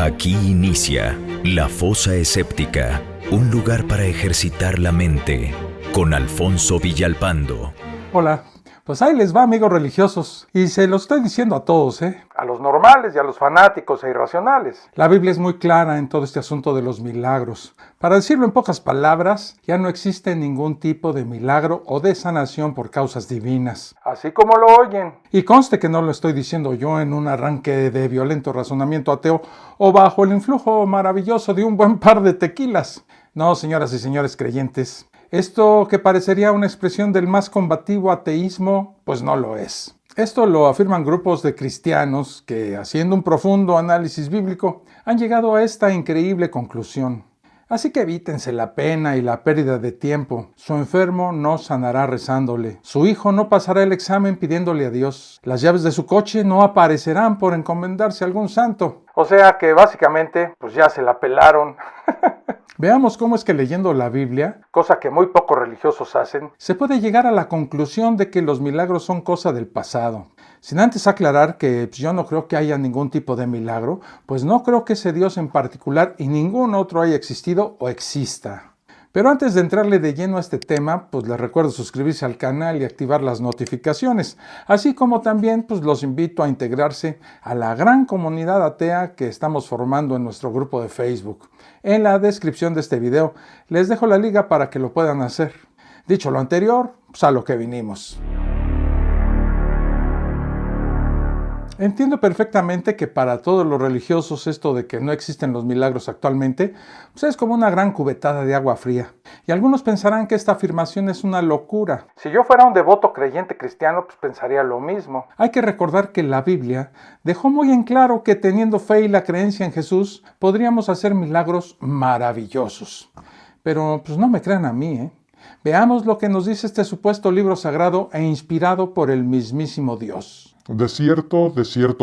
Aquí inicia La Fosa Escéptica, un lugar para ejercitar la mente, con Alfonso Villalpando. Hola, pues ahí les va, amigos religiosos, y se lo estoy diciendo a todos, a los normales y a los fanáticos e irracionales. La Biblia es muy clara en todo este asunto de los milagros. Para decirlo en pocas palabras, ya no existe ningún tipo de milagro o de sanación por causas divinas. Así como lo oyen. Y conste que no lo estoy diciendo yo en un arranque de violento razonamiento ateo o bajo el influjo maravilloso de un buen par de tequilas. No, señoras y señores creyentes. Esto que parecería una expresión del más combativo ateísmo, pues no lo es. Esto lo afirman grupos de cristianos que, haciendo un profundo análisis bíblico, han llegado a esta increíble conclusión. Así que evítense la pena y la pérdida de tiempo. Su enfermo no sanará rezándole. Su hijo no pasará el examen pidiéndole a Dios. Las llaves de su coche no aparecerán por encomendarse a algún santo. O sea que básicamente, pues ya se la pelaron. Veamos cómo es que leyendo la Biblia, cosa que muy pocos religiosos hacen, se puede llegar a la conclusión de que los milagros son cosa del pasado. Sin antes aclarar que yo no creo que haya ningún tipo de milagro, pues no creo que ese Dios en particular y ningún otro haya existido o exista. Pero antes de entrarle de lleno a este tema, pues les recuerdo suscribirse al canal y activar las notificaciones, así como también pues los invito a integrarse a la gran comunidad atea que estamos formando en nuestro grupo de Facebook. En la descripción de este video les dejo la liga para que lo puedan hacer. Dicho lo anterior, pues a lo que vinimos. Entiendo perfectamente que para todos los religiosos esto de que no existen los milagros actualmente, pues es como una gran cubetada de agua fría. Y algunos pensarán que esta afirmación es una locura. Si yo fuera un devoto creyente cristiano, pues pensaría lo mismo. Hay que recordar que la Biblia dejó muy en claro que teniendo fe y la creencia en Jesús, podríamos hacer milagros maravillosos. Pero pues no me crean a mí, Veamos lo que nos dice este supuesto libro sagrado e inspirado por el mismísimo Dios. De cierto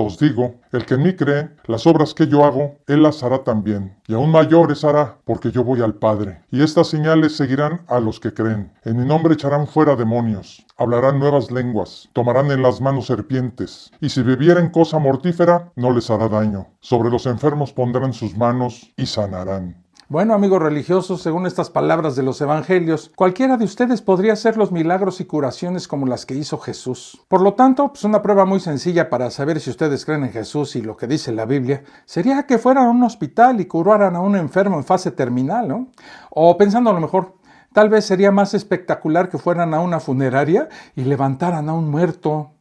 os digo, el que en mí cree, las obras que yo hago, él las hará también, y aún mayores hará, porque yo voy al Padre. Y estas señales seguirán a los que creen. En mi nombre echarán fuera demonios, hablarán nuevas lenguas, tomarán en las manos serpientes, y si bebieren cosa mortífera, no les hará daño. Sobre los enfermos pondrán sus manos y sanarán. Bueno, amigos religiosos, según estas palabras de los evangelios, cualquiera de ustedes podría hacer los milagros y curaciones como las que hizo Jesús. Por lo tanto, pues una prueba muy sencilla para saber si ustedes creen en Jesús y lo que dice la Biblia, sería que fueran a un hospital y curaran a un enfermo en fase terminal, ¿no? O pensando a lo mejor, tal vez sería más espectacular que fueran a una funeraria y levantaran a un muerto.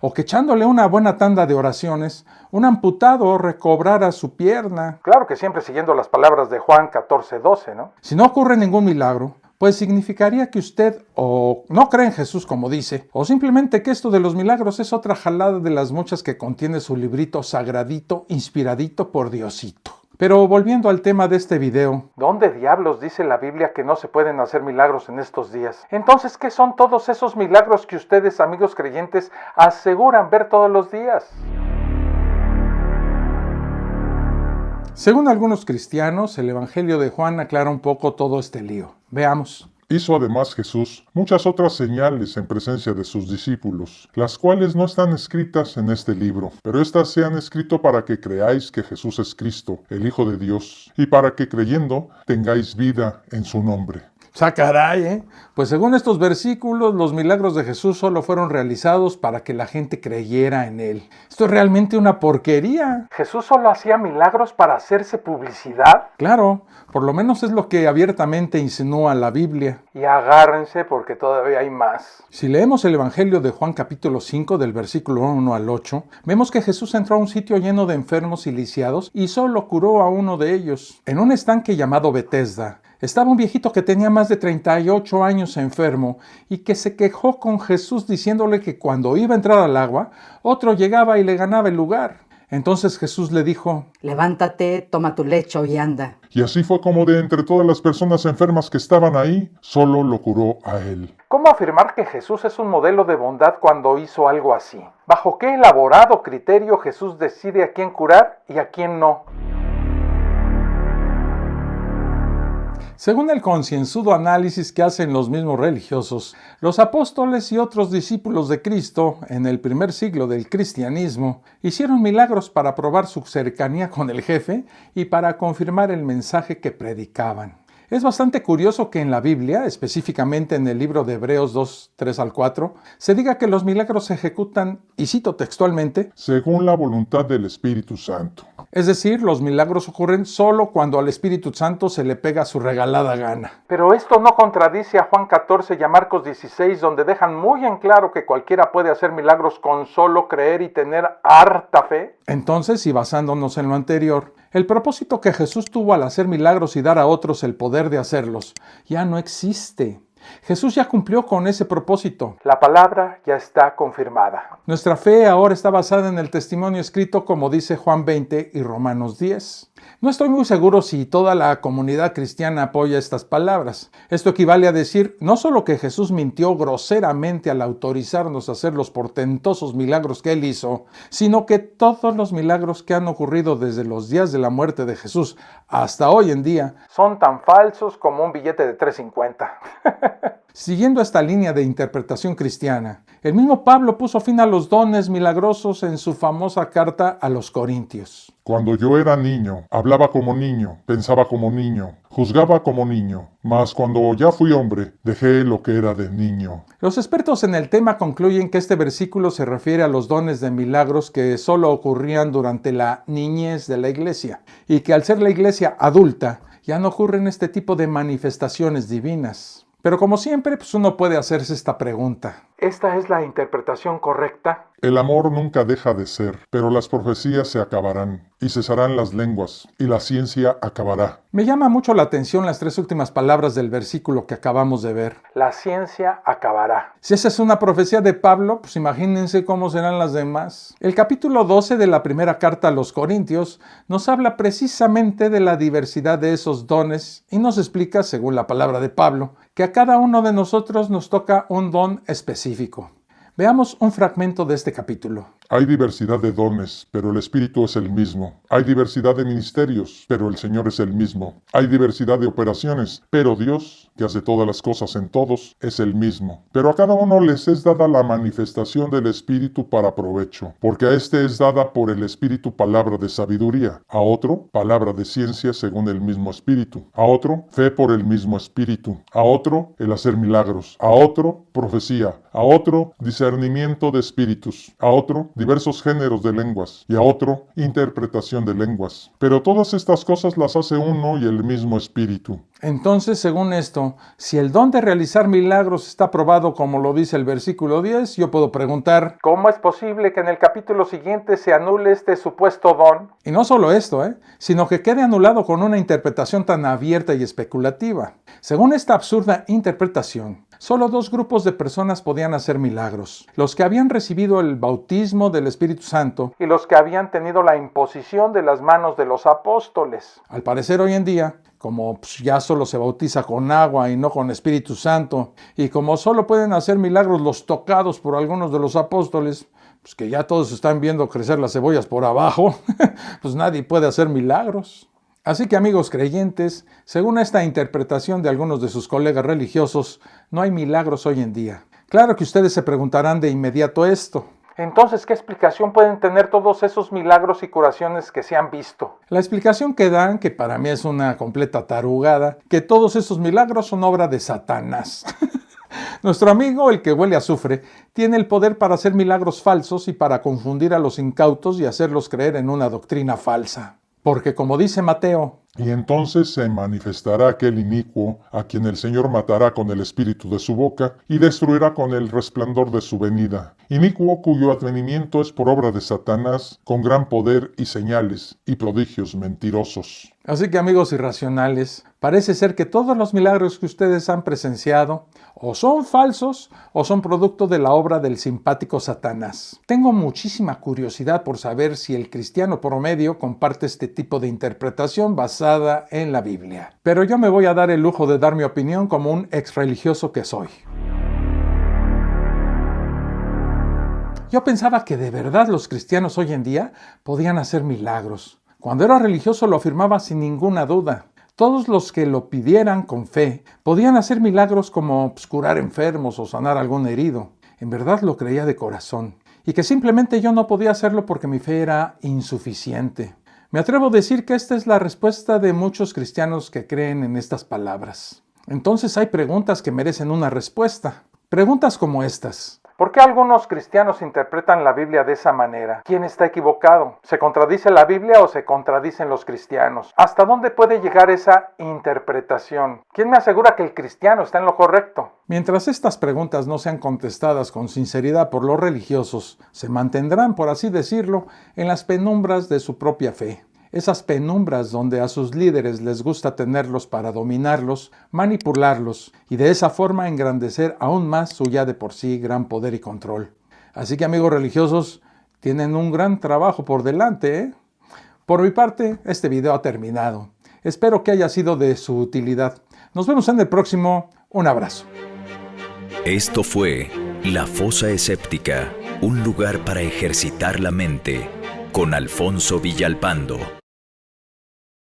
O que echándole una buena tanda de oraciones, un amputado recobrara su pierna. Claro que siempre siguiendo las palabras de Juan 14:12, ¿no? Si no ocurre ningún milagro, pues significaría que usted o no cree en Jesús como dice, o simplemente que esto de los milagros es otra jalada de las muchas que contiene su librito sagradito, inspiradito por Diosito. Pero volviendo al tema de este video, ¿dónde diablos dice la Biblia que no se pueden hacer milagros en estos días? Entonces, ¿qué son todos esos milagros que ustedes, amigos creyentes, aseguran ver todos los días? Según algunos cristianos, el Evangelio de Juan aclara un poco todo este lío. Veamos. Hizo además Jesús muchas otras señales en presencia de sus discípulos, las cuales no están escritas en este libro, pero éstas se han escrito para que creáis que Jesús es Cristo, el Hijo de Dios, y para que creyendo tengáis vida en su nombre. ¡Caray! Pues según estos versículos, los milagros de Jesús solo fueron realizados para que la gente creyera en él. Esto es realmente una porquería. ¿Jesús solo hacía milagros para hacerse publicidad? Claro, por lo menos es lo que abiertamente insinúa la Biblia. Y agárrense porque todavía hay más. Si leemos el Evangelio de Juan capítulo 5 del versículo 1 al 8, vemos que Jesús entró a un sitio lleno de enfermos y lisiados y solo curó a uno de ellos. En un estanque llamado Betesda, estaba un viejito que tenía más de 38 años enfermo y que se quejó con Jesús diciéndole que cuando iba a entrar al agua, otro llegaba y le ganaba el lugar. Entonces Jesús le dijo: levántate, toma tu lecho y anda. Y así fue como de entre todas las personas enfermas que estaban ahí, solo lo curó a él. ¿Cómo afirmar que Jesús es un modelo de bondad cuando hizo algo así? ¿Bajo qué elaborado criterio Jesús decide a quién curar y a quién no? Según el concienzudo análisis que hacen los mismos religiosos, los apóstoles y otros discípulos de Cristo en el primer siglo del cristianismo hicieron milagros para probar su cercanía con el jefe y para confirmar el mensaje que predicaban. Es bastante curioso que en la Biblia, específicamente en el libro de Hebreos 2, 3 al 4, se diga que los milagros se ejecutan, y cito textualmente, según la voluntad del Espíritu Santo. Es decir, los milagros ocurren solo cuando al Espíritu Santo se le pega su regalada gana. Pero esto no contradice a Juan 14 y a Marcos 16, donde dejan muy en claro que cualquiera puede hacer milagros con solo creer y tener harta fe. Entonces, y basándonos en lo anterior, el propósito que Jesús tuvo al hacer milagros y dar a otros el poder de hacerlos ya no existe. Jesús ya cumplió con ese propósito. La palabra ya está confirmada. Nuestra fe ahora está basada en el testimonio escrito, como dice Juan 20 y Romanos 10. No estoy muy seguro si toda la comunidad cristiana apoya estas palabras. Esto equivale a decir no solo que Jesús mintió groseramente al autorizarnos a hacer los portentosos milagros que Él hizo, sino que todos los milagros que han ocurrido desde los días de la muerte de Jesús hasta hoy en día son tan falsos como un billete de $3.50. Siguiendo esta línea de interpretación cristiana, el mismo Pablo puso fin a los dones milagrosos en su famosa carta a los Corintios. Cuando yo era niño, hablaba como niño, pensaba como niño, juzgaba como niño, mas cuando ya fui hombre, dejé lo que era de niño. Los expertos en el tema concluyen que este versículo se refiere a los dones de milagros que solo ocurrían durante la niñez de la iglesia, y que al ser la iglesia adulta, ya no ocurren este tipo de manifestaciones divinas. Pero como siempre, uno puede hacerse esta pregunta. ¿Esta es la interpretación correcta? El amor nunca deja de ser, pero las profecías se acabarán, y cesarán las lenguas, y la ciencia acabará. Me llama mucho la atención las tres últimas palabras del versículo que acabamos de ver. La ciencia acabará. Si esa es una profecía de Pablo, pues imagínense cómo serán las demás. El capítulo 12 de la primera carta a los Corintios nos habla precisamente de la diversidad de esos dones y nos explica, según la palabra de Pablo, que a cada uno de nosotros nos toca un don específico. Veamos un fragmento de este capítulo. Hay diversidad de dones, pero el Espíritu es el mismo. Hay diversidad de ministerios, pero el Señor es el mismo. Hay diversidad de operaciones, pero Dios, que hace todas las cosas en todos, es el mismo. Pero a cada uno les es dada la manifestación del Espíritu para provecho, porque a este es dada por el Espíritu palabra de sabiduría, a otro palabra de ciencia según el mismo Espíritu, a otro fe por el mismo Espíritu, a otro el hacer milagros, a otro profecía, a otro discernimiento de espíritus, a otro diversos géneros de lenguas, y a otro interpretación de lenguas. Pero todas estas cosas las hace uno y el mismo Espíritu. Entonces, según esto, si el don de realizar milagros está aprobado como lo dice el versículo 10, yo puedo preguntar, ¿cómo es posible que en el capítulo siguiente se anule este supuesto don? Y no solo esto, sino que quede anulado con una interpretación tan abierta y especulativa. Según esta absurda interpretación, solo dos grupos de personas podían hacer milagros: los que habían recibido el bautismo del Espíritu Santo y los que habían tenido la imposición de las manos de los apóstoles. Al parecer hoy en día, como ya solo se bautiza con agua y no con Espíritu Santo, y como solo pueden hacer milagros los tocados por algunos de los apóstoles, pues que ya todos están viendo crecer las cebollas por abajo, pues nadie puede hacer milagros. Así que, amigos creyentes, según esta interpretación de algunos de sus colegas religiosos, no hay milagros hoy en día. Claro que ustedes se preguntarán de inmediato esto. Entonces, ¿qué explicación pueden tener todos esos milagros y curaciones que se han visto? La explicación que dan, que para mí es una completa tarugada, que todos esos milagros son obra de Satanás. Nuestro amigo, el que huele a azufre, tiene el poder para hacer milagros falsos y para confundir a los incautos y hacerlos creer en una doctrina falsa. Porque, como dice Mateo, y entonces se manifestará aquel inicuo, a quien el Señor matará con el espíritu de su boca, y destruirá con el resplandor de su venida. Inicuo cuyo advenimiento es por obra de Satanás, con gran poder y señales, y prodigios mentirosos. Así que, amigos irracionales, parece ser que todos los milagros que ustedes han presenciado o son falsos o son producto de la obra del simpático Satanás. Tengo muchísima curiosidad por saber si el cristiano promedio comparte este tipo de interpretación basada en la Biblia. Pero yo me voy a dar el lujo de dar mi opinión como un ex religioso que soy. Yo pensaba que de verdad los cristianos hoy en día podían hacer milagros. Cuando era religioso lo afirmaba sin ninguna duda. todos los que lo pidieran con fe podían hacer milagros como curar enfermos o sanar algún herido. En verdad lo creía de corazón. Y que simplemente yo no podía hacerlo porque mi fe era insuficiente. Me atrevo a decir que esta es la respuesta de muchos cristianos que creen en estas palabras. Entonces hay preguntas que merecen una respuesta. Preguntas como estas. ¿Por qué algunos cristianos interpretan la Biblia de esa manera? ¿Quién está equivocado? ¿Se contradice la Biblia o se contradicen los cristianos? ¿Hasta dónde puede llegar esa interpretación? ¿Quién me asegura que el cristiano está en lo correcto? Mientras estas preguntas no sean contestadas con sinceridad por los religiosos, se mantendrán, por así decirlo, en las penumbras de su propia fe. Esas penumbras donde a sus líderes les gusta tenerlos para dominarlos, manipularlos y de esa forma engrandecer aún más su ya de por sí gran poder y control. Así que amigos religiosos, tienen un gran trabajo por delante, ¿eh? Por mi parte, este video ha terminado. Espero que haya sido de su utilidad. Nos vemos en el próximo. Un abrazo. Esto fue La Fosa Escéptica, un lugar para ejercitar la mente, con Alfonso Villalpando.